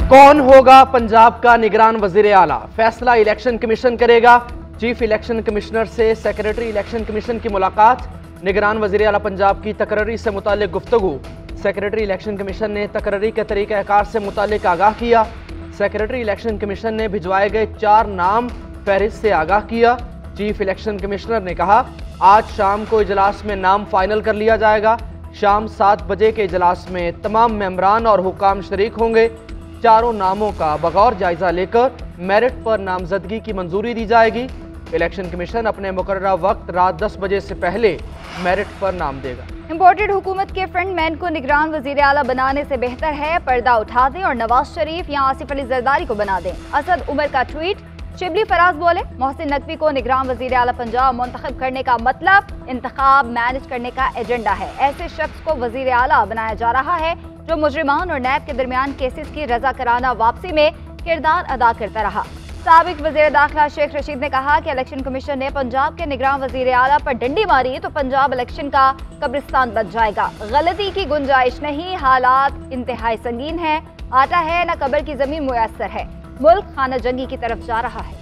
कौन होगा पंजाब का निगरान वजीर आला? फैसला इलेक्शन कमीशन करेगा। चीफ इलेक्शन कमिश्नर से सेक्रेटरी इलेक्शन कमीशन की मुलाकात। निगरान वजीर आला पंजाब की तकर्री से मुतालिक गुफ्तगू। सेक्रेटरी इलेक्शन कमीशन ने तकर्री के तरीक़ाकार से मुतालिक आगाह किया। सेक्रेटरी इलेक्शन कमीशन ने भिजवाए गए 4 नाम फहरिस्त से आगाह किया। चीफ इलेक्शन कमिश्नर ने कहा आज शाम को इजलास में नाम फाइनल कर लिया जाएगा। शाम 7 बजे के इजलास में तमाम मेंबरान और हुकाम शरीक होंगे। चारों नामों का बगौर जायजा लेकर मेरिट पर नामजदगी की मंजूरी दी जाएगी। इलेक्शन कमीशन अपने मुकर्ररा वक्त रात 10 बजे से पहले मेरिट पर नाम देगा। इम्पोर्टेड हुकूमत के फ्रंटमैन को निगरान वजीर आला बनाने से बेहतर है पर्दा उठा दें और नवाज शरीफ या आसिफ अली जरदारी को बना दें। असद उमर का ट्वीट। शिबली फराज बोले मोहसिन नकवी को निगरान वजीर आला पंजाब मुंतखब करने का मतलब इंतखाब मैनेज करने का एजेंडा है। ऐसे शख्स को वजीर आला बनाया जा रहा है जो मुजरिमान और नैब के दरमियान केसेस की रजाकाराना वापसी में किरदार अदा करता रहा। साबिक वजीर दाखिला शेख रशीद ने कहा कि इलेक्शन कमीशन ने पंजाब के निगरान वजीर आला पर डंडी मारी तो पंजाब इलेक्शन का कब्रिस्तान बन जाएगा। गलती की गुंजाइश नहीं, हालात इंतहाई संगीन है। आटा है न कब्र की जमीन मुयस्सर है। मुल्क खाना जंगी की तरफ जा रहा है।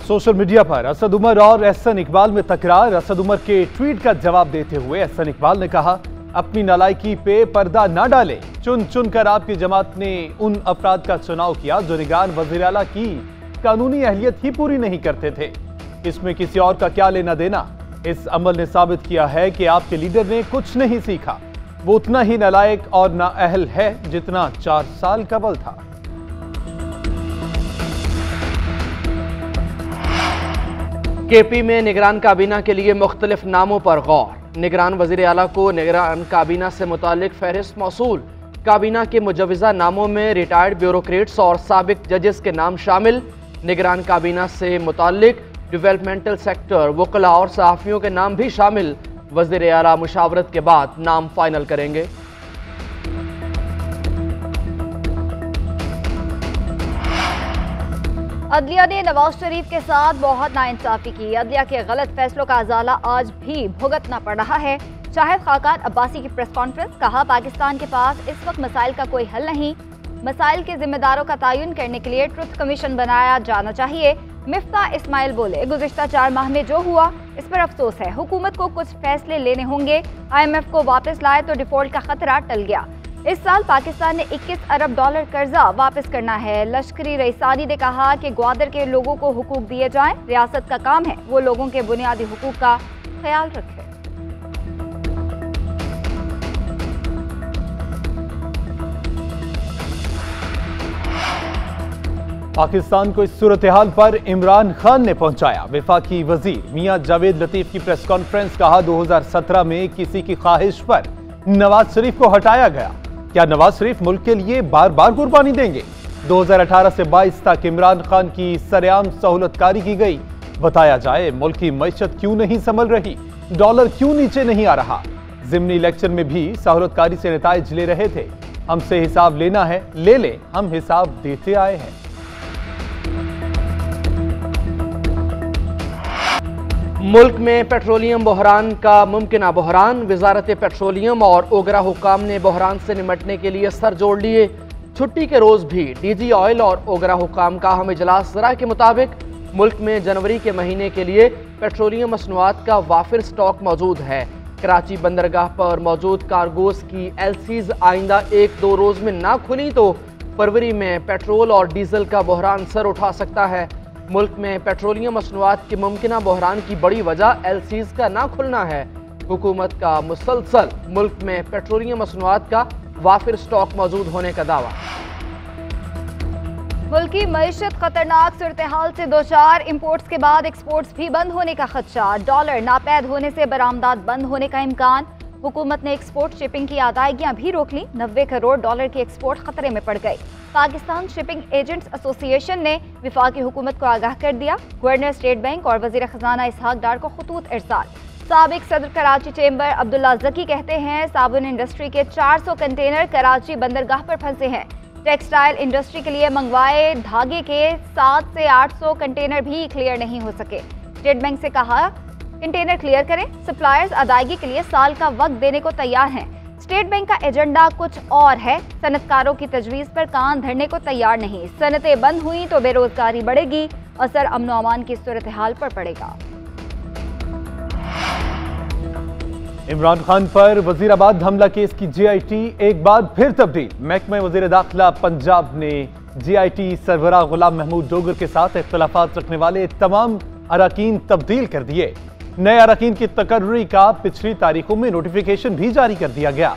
सोशल मीडिया पर असद उमर और एहसन इकबाल में तकरार। असद उमर के ट्वीट का जवाब देते हुए एहसन इकबाल ने कहा अपनी नालायकी पे पर्दा ना डालें। चुन चुन कर आपकी जमात ने उन अफराद का चुनाव किया जो निगरान वज़ीर आला की कानूनी अहलियत ही पूरी नहीं करते थे। इसमें किसी और का क्या लेना देना। इस अमल ने साबित किया है कि आपके लीडर ने कुछ नहीं सीखा। वो उतना ही नालायक और नाअहल है जितना 4 साल कबल था। केपी में निगरान काबीना के लिए मुख्तलिफ नामों पर गौर। निगरान वजीर आला को निगरान काबीना से मुतालिक फहरिस्त मौसूल। काबीना के मुजवज़ा नामों में रिटायर्ड ब्यूरोक्रेट्स और साबिक जजेस के नाम शामिल। निगरान काबीना से मुतालिक डेवलपमेंटल सेक्टर, वकला और सहाफ़ियों के नाम भी शामिल। वज़ीर आला मुशावरत के बाद नाम फाइनल करेंगे। अदलिया ने नवाज शरीफ के साथ बहुत नाइंसाफी की। अदलिया के गलत फैसलों का अजाला आज भी भुगतना पड़ रहा है। शाहिद खाकान अब्बासी की प्रेस कॉन्फ्रेंस। कहा पाकिस्तान के पास इस वक्त मसाइल का कोई हल नहीं। मसाइल के जिम्मेदारों का तयन करने के लिए ट्रुथ कमीशन बनाया जाना चाहिए। मिफ्ता इस्माइल बोले गुज़िश्ता 4 माह में जो हुआ इस पर अफसोस है। हुकूमत को कुछ फैसले लेने होंगे। IMF को वापस लाए तो डिफॉल्ट का खतरा टल गया। इस साल पाकिस्तान ने 21 अरब डॉलर कर्जा वापस करना है। लश्करी रईसानी ने कहा कि ग्वादर के लोगों को हुकूक दिए जाएं। रियासत का काम है वो लोगों के बुनियादी हुकूक का ख्याल रखे। पाकिस्तान को इस सूरत हाल पर इमरान खान ने पहुंचाया वफाकी वजीर मियां जावेद लतीफ की प्रेस कॉन्फ्रेंस। कहा 2017 में किसी की ख्वाहिश पर नवाज शरीफ को हटाया गया। क्या नवाज शरीफ मुल्क के लिए बार बार कुर्बानी देंगे? 2018 से 22 तक इमरान खान की सरेआम सहूलतकारी की गई। बताया जाए मुल्क की मईशत क्यों नहीं संभल रही, डॉलर क्यों नीचे नहीं आ रहा। ज़िमनी इलेक्शन में भी सहूलतकारी से नताइज ले रहे थे। हमसे हिसाब लेना है, ले ले, हम हिसाब देते आए हैं। मुल्क में पेट्रोलियम बहरान का मुमकिन बहरान। वजारत पेट्रोलियम और ओगरा हुकाम ने बहरान से निमटने के लिए सर जोड़ लिए। छुट्टी के रोज भी DG ऑयल और ओगरा हुकाम का अहम इजलास। ज़रा के मुताबिक मुल्क में जनवरी के महीने के लिए पेट्रोलियम मसनूआत का वाफिर स्टॉक मौजूद है। कराची बंदरगाह पर मौजूद कार्गोस की LCs आइंदा 1-2 रोज में ना खुली तो फरवरी में पेट्रोल और डीजल का बहरान सर उठा सकता है। मुल्क में पेट्रोलियम मसनूआत के मुमकिना बहरान की बड़ी वजह LCs का ना खुलना है। हुकूमत का मुसलसल मुल्क में पेट्रोलियम मसनूआत का वाफिर स्टॉक मौजूद होने का दावा। मुल्क की मईशत खतरनाक सूरत हाल से 2-4 इम्पोर्ट्स के बाद एक्सपोर्ट्स भी बंद होने का खदशा। डॉलर नापैद होने से बरामदात बंद होने का इम्कान। हुकूमत ने एक्सपोर्ट शिपिंग की अदायगियां भी रोक ली। 90 करोड़ डॉलर की एक्सपोर्ट खतरे में पड़ गई। पाकिस्तान शिपिंग एजेंट्स एसोसिएशन ने वफाकी हुकूमत को आगाह कर दिया। गवर्नर स्टेट बैंक और वजीर खजाना इसहाक डार को खतूत इरसाल। साबिक सदर कराची चेंबर अब्दुल्ला जकी कहते हैं साबुन इंडस्ट्री के 400 कंटेनर कराची बंदरगाह पर फंसे हैं। टेक्सटाइल इंडस्ट्री के लिए मंगवाए धागे के 700 से 800 कंटेनर भी क्लियर नहीं हो सके। स्टेट बैंक से कहा कंटेनर क्लियर करें। सप्लायर्स अदायगी के लिए साल का वक्त देने को तैयार हैं। स्टेट बैंक का एजेंडा कुछ और है। सनतकारों की तजवीज़ पर कान धरने को तैयार नहीं। सनतें बंद हुई तो बेरोजगारी बढ़ेगी, असर अमन व अमान की सूरत हाल पर पड़ेगा। इमरान खान पर वजीराबाद हमला केस की JIT एक बार फिर तब्दील। महकमा वजीर दाखिला पंजाब ने JIT सरबराह गुलाम महमूद डोगर के साथ इख्तलाफात रखने वाले तमाम अरकान तब्दील कर दिए। नए अरकान की तकर्री का पिछली तारीखों में नोटिफिकेशन भी जारी कर दिया गया।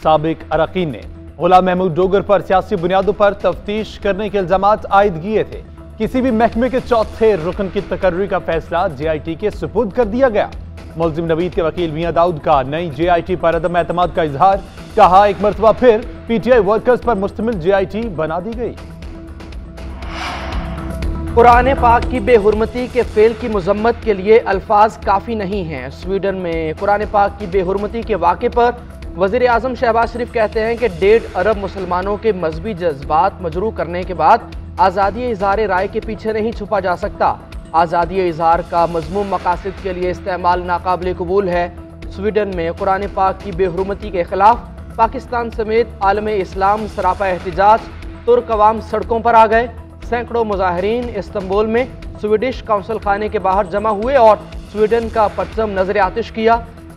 साबिक अरकान ने गुलाम महमूद डोगर पर सियासी बुनियादों पर तफ्तीश करने के इल्जामात आयद किए थे। किसी भी महकमे के चौथे रुकन की तकर्री का फैसला JIT के सुपुर्द कर दिया गया। मुल्जिम नवीद के वकील मियां दाऊद का नई JIT पर अदम एतमाद का इजहार। कहा, एक मरतबा फिर PTI वर्कर्स पर मुश्तमिल JIT बना दी गई। कुरान पाक की बेहुरमती के फेल की मजम्मत के लिए अल्फाज काफ़ी नहीं हैं। स्वीडन में कुरान पाक की बेहुरमती के वाक़े पर वज़ीर आज़म शहबाज शरीफ कहते हैं कि 1.5 अरब मुसलमानों के मजहबी जज्बात मजरूह करने के बाद आज़ादी इज़हार राय के पीछे नहीं छुपा जा सकता। आज़ादी इज़हार का मज़मूम मकासद के लिए इस्तेमाल नाकाबिल कबूल है। स्वीडन में कुरान पाक की बेहुरमती के खिलाफ पाकिस्तान समेत आलम इस्लाम सरापा एहतजाज, तुर्क अवाम सड़कों पर आ गए। सैकड़ों मुजाहिरीन इस्तांबुल में स्वीडिश कौंसल खाने के बाहर जमा हुए और स्वीडन का परचम नजर आतिश किया।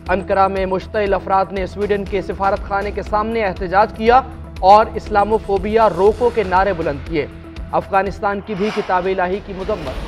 अंकारा में मुश्तइल अफराद ने स्वीडन के सिफारत खाने के सामने एहतजाज किया और इस्लामोफोबिया रोको के नारे बुलंद किए। अफगानिस्तान की भी किताब इलाही की मजम्मत।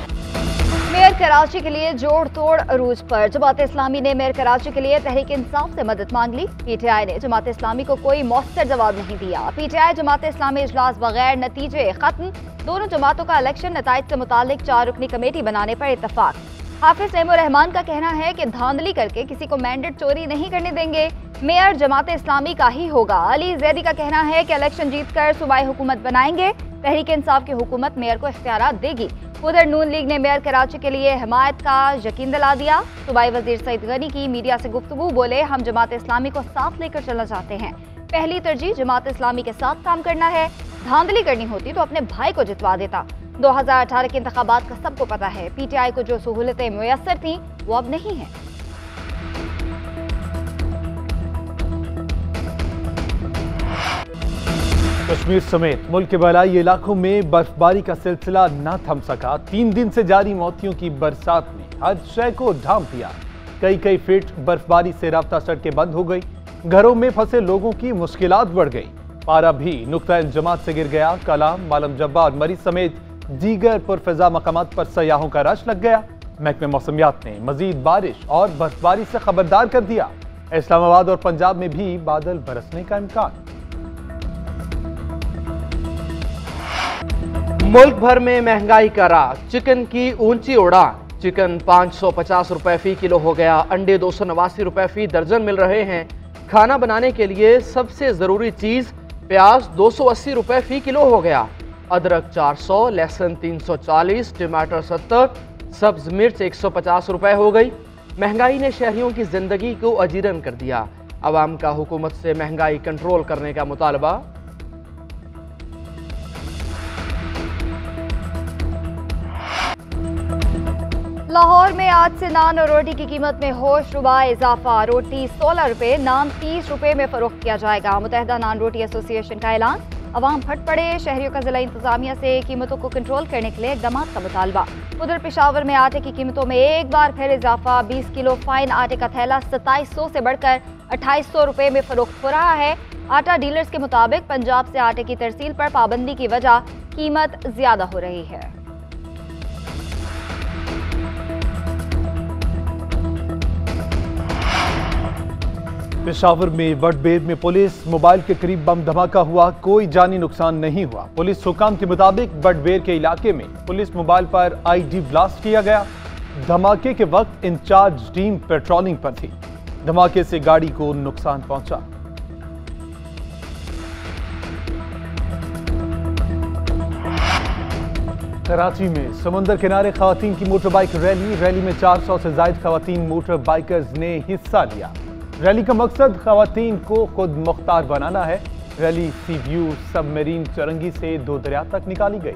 मेयर कराची के लिए जोड़ तोड़ अरूज पर। जमात इस्लामी ने मेयर कराची के लिए तहरीक इंसाफ से मदद मांग ली। PTI ने जमात इस्लामी को कोई मौसर जवाब नहीं दिया। PTI जमात इस्लामी इजलास बगैर नतीजे खत्म। दोनों जमातों का इलेक्शन नताइज से मुतालिक 4 रुकनी कमेटी बनाने पर इत्तफाक। हाफिज नईमुर रहमान का कहना है कि धांधली करके किसी को मैंडेट चोरी नहीं करने देंगे। मेयर जमात इस्लामी का ही होगा। अली जैदी का कहना है कि इलेक्शन जीतकर सूबाई हुकूमत बनाएंगे। तहरीक इंसाफ की हुकूमत मेयर को इख्तियारात देगी। उधर नून लीग ने मेयर कराची के लिए हिमायत का यकीन दिला दिया। सूबाई वजीर सईद गनी की मीडिया से गुफ्तगू। बोले, हम जमात इस्लामी को साथ लेकर चलना चाहते हैं। पहली तरजीह जमात इस्लामी के साथ काम करना है। धांधली करनी होती तो अपने भाई को जितवा देता। 2018 के इंतखाबात का सबको पता है। PTI को जो सहूलतें मुयस्सर थीं वो अब नहीं है। कश्मीर समेत मुल्क के बलाई इलाकों में बर्फबारी का सिलसिला न थम सका। 3 दिन से जारी मौतियों की बरसात ने हर शय को ढांप दिया। कई फीट बर्फबारी से राब्ता सड़कें बंद हो गई। घरों में फंसे लोगों की मुश्किलात बढ़ गई। पारा भी नुक्ता जमात से गिर गया। कलाम, मालम जब्बा और मरीज समेत दीगर पुरफिजा मकामात पर सयाहों का रश लग गया। महकमे मौसमियात ने मजीद बारिश और बर्फबारी से खबरदार कर दिया। इस्लामाबाद और पंजाब में भी बादल बरसने का इम्कान। मुल्क भर में महंगाई का राह। चिकन की ऊंची उड़ान। चिकन 550 रुपए फी किलो हो गया। अंडे 289 रुपए फी दर्जन मिल रहे हैं। खाना बनाने के लिए सबसे जरूरी चीज प्याज 280 रुपए फी किलो हो गया। अदरक 400, लहसुन 340, टमाटर 70, सब्ज मिर्च 150 रुपए हो गई। महंगाई ने शहरियों की जिंदगी को अजीरन कर दिया। अवाम का हुकूमत से महंगाई कंट्रोल करने का मुतालबा। लाहौर में आज से नान और रोटी की कीमत में होशरुबा इजाफा। रोटी 16 रुपए, नान 30 रुपए में फरोख्त किया जाएगा। मुत्तहिदा नान रोटी एसोसिएशन का ऐलान। अवाम फट पड़े। शहरियों का जिला इंतजामिया से कीमतों को कंट्रोल करने के लिए इकदाम का मुतालबा। उधर पेशावर में आटे की कीमतों में एक बार फिर इजाफा। 20 किलो फाइन आटे का थैला 2700 से बढ़कर 2800 रुपए में फरोख्त हो रहा है। आटा डीलर्स के मुताबिक पंजाब से आटे की तरसील पर पाबंदी की वजह कीमत ज्यादा हो रही है। पेशावर में वडबेर में पुलिस मोबाइल के करीब बम धमाका हुआ। कोई जानी नुकसान नहीं हुआ। पुलिस हुकाम के मुताबिक वडबेर के इलाके में पुलिस मोबाइल पर ID ब्लास्ट किया गया। धमाके के वक्त इंचार्ज टीम पेट्रोलिंग पर थी। धमाके से गाड़ी को नुकसान पहुंचा। कराची में समुंदर किनारे खवातीन की मोटर बाइक रैली में 400 से ज्यादा खवातीन मोटर बाइकर्स ने हिस्सा लिया। रैली का मकसद खवातीन को खुद मुख्तार बनाना है। रैली सी व्यू सबमरीन चुरंगी से 2 दरिया तक निकाली गई।